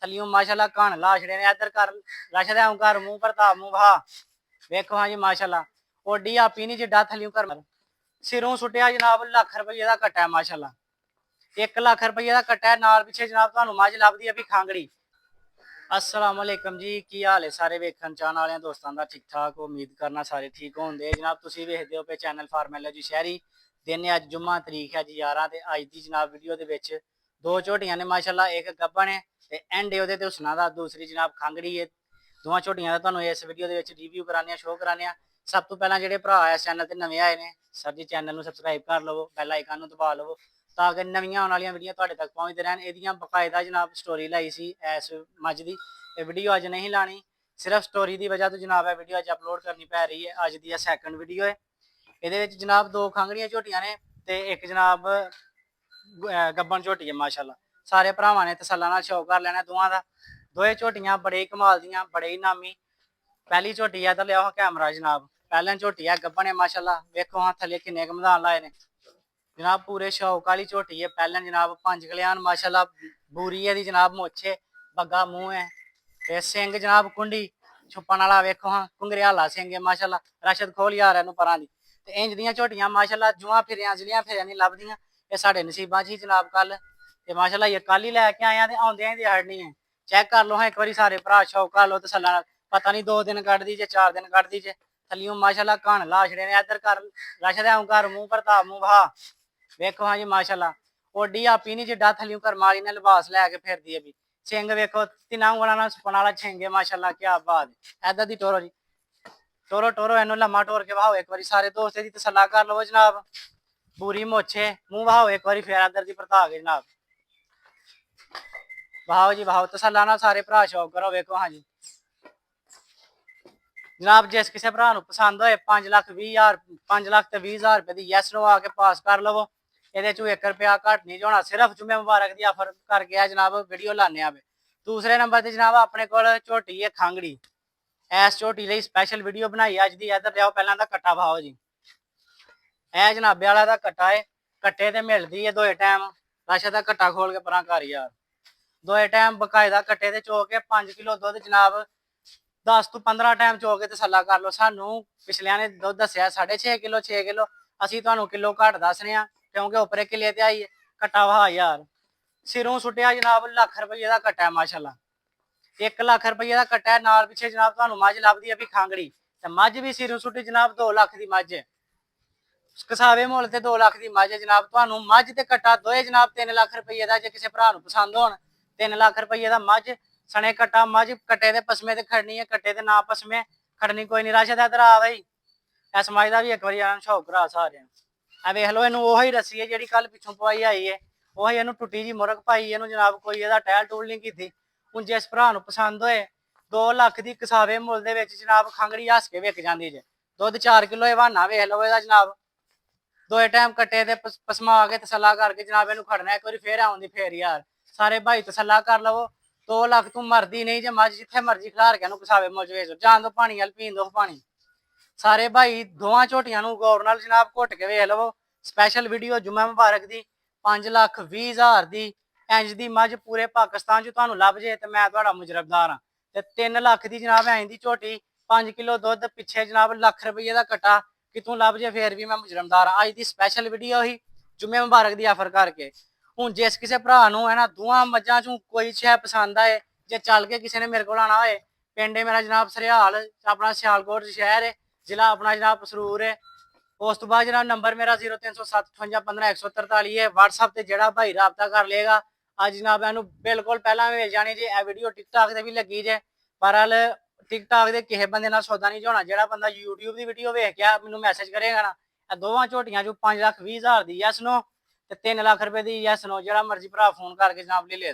ਥੱਲਿਓਂ ਮਾਸ਼ਾਅੱਲਾ ਘਣ ਲਾ ਛੜੇ ਨੇ। ਇੱਧਰ ਕਰ ਰਸ਼ਦ ਐਂ ਕਰ ਮੂੰਹ ਭਰਤਾ ਮੂੰਹ ਵਹਾ ਵੇਖੋ ਹਾਂ ਜੀ ਮਾਸ਼ਾਅੱਲਾ ਓਡੀ ਆਪੀ ਨਹੀਂ ਜਿੱਡਾ ਥੱਲਿਓਂ ਕਰ ਸਿਰੋਂ ਸੁੱਟਿਆ ਜਨਾਬ ਲੱਖ ਰੁਪਏ ਦਾ ਕੱਟਾ ਹੈ ਮਾਸ਼ਾਅੱਲਾ 1 ਲੱਖ ਰੁਪਏ ਦਾ ਕੱਟਾ ਨਾਲ ਪਿੱਛੇ ਜਨਾਬ ਤੁਹਾਨੂੰ ਮੱਝ ਲੱਭਦੀ ਆ ਵੀ ਖਾਂਗੜੀ। अस्सलाम वालेकुम जी की हाल है सारे वेखन चाहने वाले दोस्तों का ठीक ठाक उम्मीद करना सारे ठीक होंगे जनाब तुम वेखते हो पे चैनल फार्मैलो जी शहरी दिन अज जुम्मा तरीक है जी 11 ते अज की जनाब वीडियो के दो झोटियां ने माशाल्लाह एक गब्बन है ते एंड है हुसना का दूसरी जनाब खांगड़ी है। दोवां झोटियां का तुहानूं इस वीडियो के रिव्यू कराने शो कराने। सब तो पहला जो भरा इस चैनल से नवे आए हैं सर जी चैनल में सबसक्राइब कर लवो बेल आइकन दबा लवो ताकि नवीं आने वाली वीडियो तुहाडे तक पहुँचते रहन। इहदियां बकायदा जनाब स्टोरी लाई सी इस मझ की वीडियो अज नहीं लानी सिर्फ स्टोरी की वजह तो जनाब वीडियो अज अपलोड करनी पै रही है। अज की सैकंड वीडियो है ये जनाब 2 खांगड़ियां झोटियां ने ते एक जनाब गब्बन झोटी है माशाल्लाह। सारे भरावां ने तसल्ला नाल शौक कर लेना दोवां दा। दोए झोटियां बड़े ही कमाल दियां बड़े ही नामी। पहली झोटी है इधर लिया कैमरा जनाब पहले झोटी है गब्बन है माशाल्लाह वेखो हाँ थले किन्ने मैदान लाए ने जनाब पूरे शौक वाली झोटी है। पहले जनाब 5 कल्याण माशाल्लाह बूरी है दी जनाब मोछे बग्गा मुँह है ते सिंग जनाब कुंडी छुपन वाला वेखो हाँ घुंगरियाला सिंग है माशाल्लाह। रशद खोल यार इनू परां दी ते इंज दियां झोटियां माशाल्लाह जुआं फिरियां जिलियां फिरियां नहीं लभदियां ये साडे नसीबां च ही जनाब कल ते माशाल्लाह ये कल ही लैके आए ते आउंदियां ही दिहाड़नी है। चेक कर लो हाँ एक बारी सारे भरा शौक कर लो तसल्ला नाल पता नहीं 2 दिन कट दी जे 4 दिन कट दी जे थल्लियों माशाल्लाह घण ला छड़े ने। इधर कर रशद ऐं कर मूँह भरता मूँह वहा वेखो हाँ जी माशाल्लाह ओडी आपी नहीं जिड्डा थल्लियों करमा वाली ने लिबास लैके फिरदी है भी सिंग वेखो 3 उंगलां नाल सुपन वाला छिंग है माशाल्लाह क्या बात है। इधर दी टोरो जी टोरो टोरो इनू लम्मा टोर के बहाओ एक बारी सारे दोस्त दी तसल्ला कर लो जनाब पूरी मोछे मुँह बहाओ एक बारी फिर इधर दी भरता के जनाब बहाओ जी बहाओ तसल्ला नाल सारे भरा शौक करो वेखो हाँ जी जनाब जिस किसी भरा नूं पसंद होए 5 लाख 20 हज़ार 5 लाख ते 20 हज़ार रुपए की यस नो आके पास कर लवो। ये 1 रुपया घट नहीं होना सिर्फ जुम्मे मुबारक की ऑफर करके है जनाब वीडियो लाने आ। दूसरे नंबर पर जनाब अपने को झोटी है खांगड़ी इस झोटी लिए स्पैशल वीडियो बनाई अज की। इधर लियाओ पहला कट्टा भाओ जी ए जनाबे वाला कट्टा है कट्टे ते मिलती है 2 टाइम रश का कट्टा खोल के परा कर यार 2 टाइम बकायदा कट्टे ते चो के 5 किलो दुध जनाब 10 तो 15 टाइम चो के तसल्ला कर लो। सानू पिछलिया ने दुध दसिया 6.5 किलो 6 किलो असी तुहानू किलो घट दसने क्योंकि उपरे किले ते आई है कट्टा वहा यार सिरों सुटिया जनाब लाख रुपये का कट्टा है माशाल्लाह 1 लाख रुपये का कट्टा है नाल पिछे जनाब तुहानू मझ लभदी है भी खांगड़ी ते मझ भी सिरों सुटी जनाब 2 लाख की मझ है कसावे मुल ते 2 लाख की मझ है जनाब तुहानू मझ ते कट्टा दोए जनाब 3 लाख रुपये का जे किसी भरा नूं पसंद होण 3 लाख रुपये का मझ सने कट्टा मझ कट्टे दे पसमे ते खड़नी है कट्टे दे ना पसमे खड़नी कोई नहीं रश इधर आ बई इस मझ का भी एक बार शौक करा सारे आ वेख लो इनू वही रस्सी है जी कल पिछों पवाई आई है वही इनू टुटी जी मुरग पाई इनू जनाब कोई ये टहल टूल नहीं की हूँ जिस भरा नूं पसंद होए 2 लाख की कसावे मुल दे विच जनाब खांगड़ी हस के विक जाती जे दुध 4 किलो हवाना वेख लो यदा जनाब 2 टाइम कट्टे ते पसमा के तसल्ला करके जनाब इनू खड़ना एक बार फिर आउंदी फिर यार सारे भाई तसल्ला कर लवो 2 लाख तू मरदी नहीं जे मझ जिथे मर्जी खिलार के कसावे मुल वेच जान दो पानी वाल पीन दो पानी सारे भाई दोवां झोटियां नूं गौर नाल जनाब घुट के वेख लवो स्पैशल वीडियो जुम्मा मुबारक दी 5 लाख 20 हज़ार दी इंज दी मझ पूरे पाकिस्तान च तुहानूं लभ जे ते मैं तुहाडा मुजरबदार हाँ ते 3 लाख की जनाब इंज दी झोटी 5 किलो दुध पिछे जनाब लाख रुपये का कट्टा कितों लभ जे फिर भी मैं मुजरमदार हाँ। अज की स्पैशल वीडियो ही जुम्मे मुबारक की ऑफर करके हूँ जिस किसी भरा नूं है ना दोवां मझां चों कोई शै पसंद आए जे चल के किसी ने मेरे को आना होए पिंड मेरा जनाब सरियाल अपना सियालकोट शहर है जिला अपना जनाब पसरूर है। उस तो बाद जनाब नंबर मेरा 0307 58 15 143 है व्हाट्सअप से जोड़ा भाई रबता कर लेगा। अज जनाब इनू बिल्कुल पहला मिल जानी जी ए वीडियो टिकटॉक से भी लगी जे पर हल टिकटॉक के किसी बंदे नाल सौदा नहीं होना जो बंदा यूट्यूब की वीडियो वेख के मैनू मैसेज करेगा ना दोवां झोटियां चो 5 लाख 20 हज़ार की यस नो ते 3 लाख रुपए की यस नो जो मर्जी भरा फोन करके जनाब ले ले